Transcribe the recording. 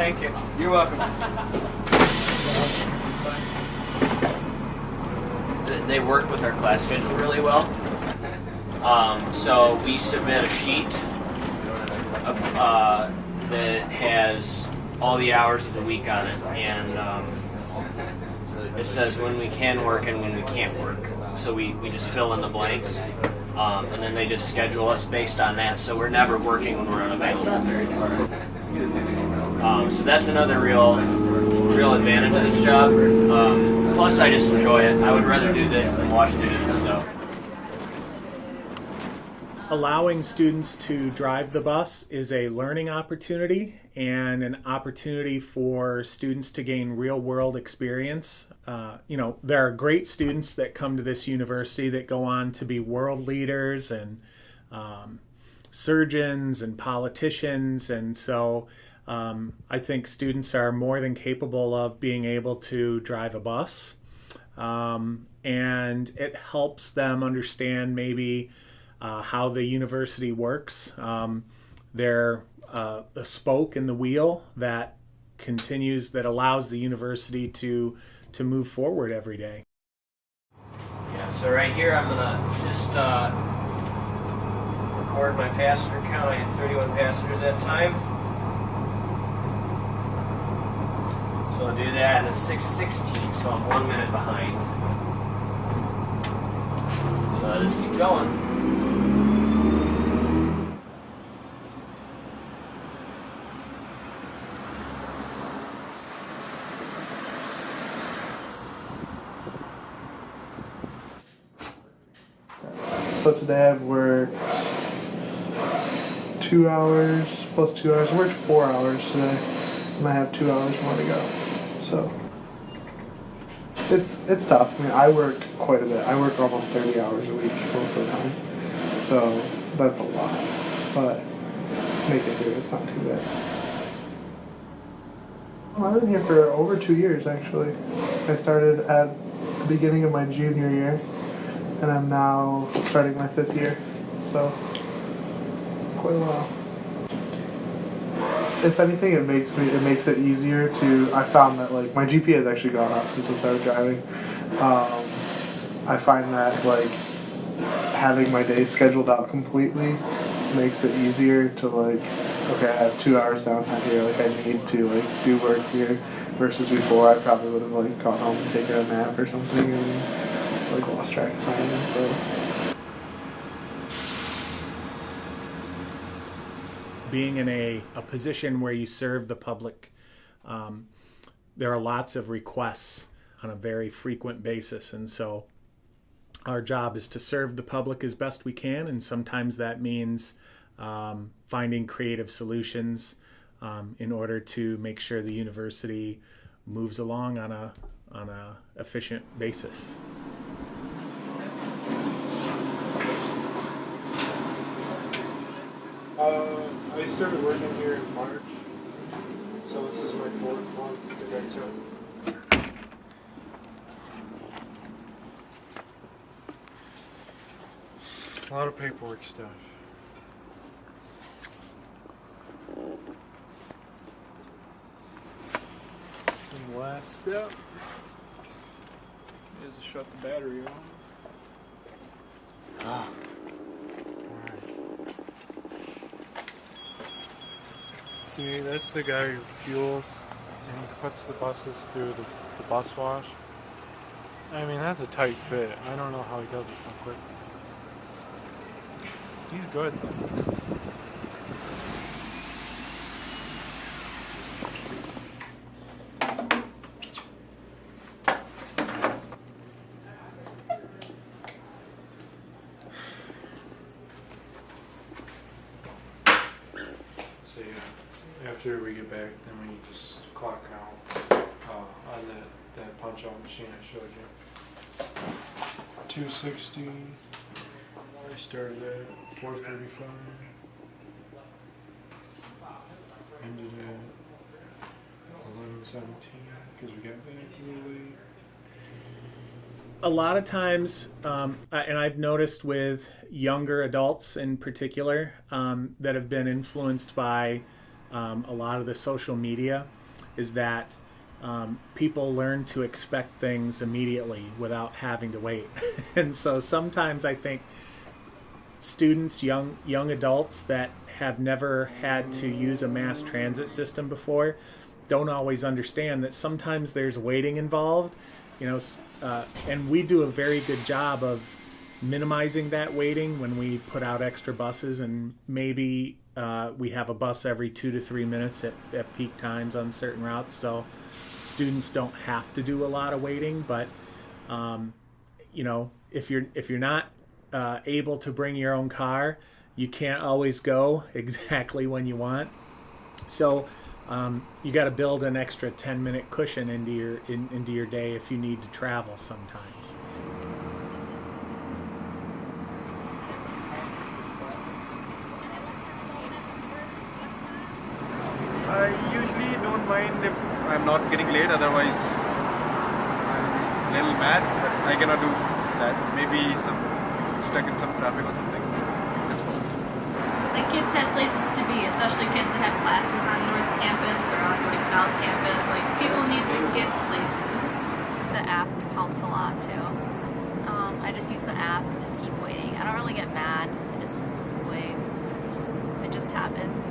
Thank you. You're welcome. They work with our class schedule really well. So we submit a sheet that has all the hours of the week on it, and it says when we can work and when we can't work. So we just fill in the blanks, and then they just schedule us based on that. So we're never working when we're unavailable. So that's another real advantage of this job. Plus, I just enjoy it. I would rather do this than wash dishes. So. Allowing students to drive the bus is a learning opportunity and an opportunity for students to gain real-world experience. There are great students that come to this university that go on to be world leaders and surgeons and politicians, and so I think students are more than capable of being able to drive a bus, and it helps them understand maybe how the university works. They're a spoke in the wheel that allows the university to move forward every day. Yeah, so right here I'm gonna just record my passenger count. I had 31 passengers that time. So I'll do that, and it's 6:16, so I'm 1 minute behind. So I'll just keep going. So today I've worked 2 hours plus 2 hours. I worked 4 hours today, and I have 2 hours more to go. So it's tough. I mean, I work quite a bit. I work almost 30 hours a week most of the time. So that's a lot, but make it through. It's not too bad. Well, I've been here for over 2 years actually. I started at the beginning of my junior year, and I'm now starting my 5th year, so quite a while. If anything, it makes it easier to. I found that like my GPA has actually gone up since I started driving. I find that like having my day scheduled out completely makes it easier to like, okay, I have 2 hours downtime here, like I need to like do work here, versus before I probably would have like gone home and taken a nap or something and like lost track of time. And so being in a position where you serve the public, there are lots of requests on a very frequent basis, and so our job is to serve the public as best we can, and sometimes that means finding creative solutions in order to make sure the university moves along on a efficient basis. I started working here in March, so this is my 4th month because I took. A lot of paperwork stuff. And the last step is to shut the battery on. Ah. See, that's the guy who fuels and puts the buses through the bus wash. I mean, that's a tight fit. I don't know how he does it so quick. He's good. So yeah, after we get back, then we just clock out on that punch out machine I showed you. 260. I started at 4:35. Ended at 11:17 because we got back a little late. A lot of times, and I've noticed with younger adults in particular, that have been influenced by a lot of the social media is that people learn to expect things immediately without having to wait. And so sometimes I think students, young adults that have never had to use a mass transit system before don't always understand that sometimes there's waiting involved, and we do a very good job of minimizing that waiting when we put out extra buses, and maybe we have a bus every 2 to 3 minutes at peak times on certain routes, so students don't have to do a lot of waiting. But if you're not able to bring your own car, you can't always go exactly when you want. So you got to build an extra 10-minute cushion into your day if you need to travel sometimes. I usually don't mind if I'm not getting late, otherwise I'm a little mad, but I cannot do that. Maybe stuck in some traffic or something. This won't. Like, kids have places to be, especially kids that have classes on North Campus or on South Campus. Like, people need to get places. The app helps a lot too. I just use the app and just keep waiting. I don't really get mad. I just wait. It just happens.